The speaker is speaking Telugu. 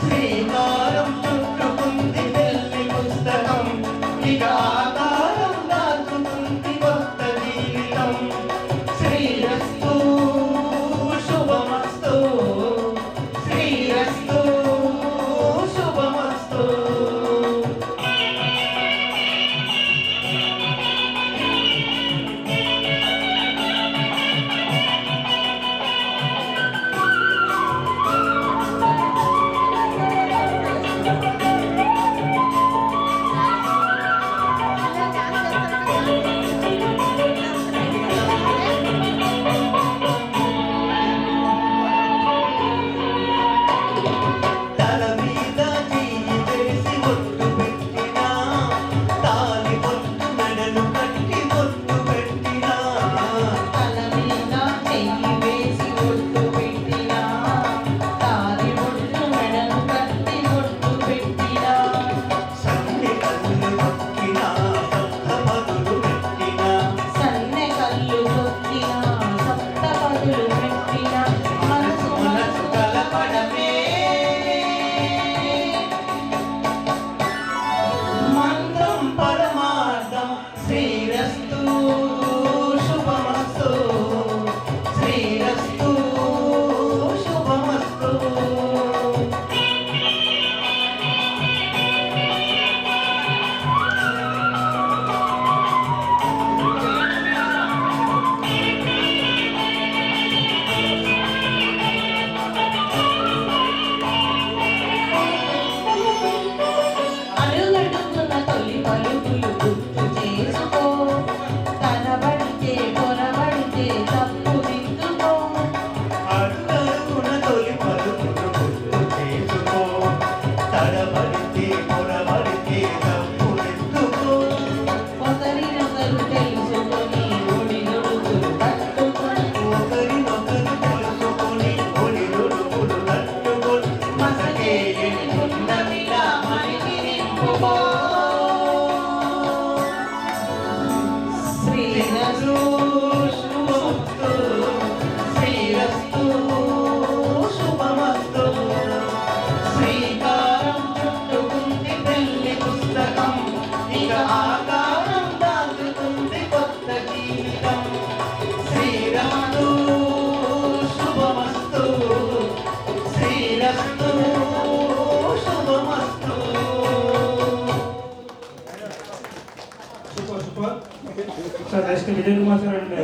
శ్రీకారం చుట్టుకుంది పెళ్లి పుస్తకం, ఇక ఆకారం దాచుకుంది కొత్త జీవితం. శ్రీరస్తు శుభమస్తు, శ్రీరస్తు శుభమస్తు. శ్రీరస్తు శుభమస్తు, శ్రీరస్తు శుభమస్తు. అడుగడుగున తొలి పలుకులు గుర్తు చేసుకో, తనబడితే పొరబడితే తప్పు దిద్దుకో. అడుగడుగున తొలి పలుకులు గుర్తు చేసుకో, తడబడితే పొరబడితే తప్పు దిద్దుకో. ఒకరినొకరు తెలుసుకొని ఒడిదుడుకులు తట్టుకొని, ఒకరినొకరు తెలుసుకొని ఒడిదుడుకులు తట్టుకొని, మసకే ఉన్నవిలా మనికి నింపుకో. శ్రీరస్తు శుభమస్తు, శ్రీరస్తు శుభమస్తు. శ్రీకారం చుట్టుకుంది పెళ్లి పుస్తకం, ఇక ఆకారం దాచుకుంది కొత్త జీవితం. శ్రీరస్తు శుభమస్తు, శ్రీరస్తు శుభమస్తు. Super super. Sir next Vijay Kumar sir and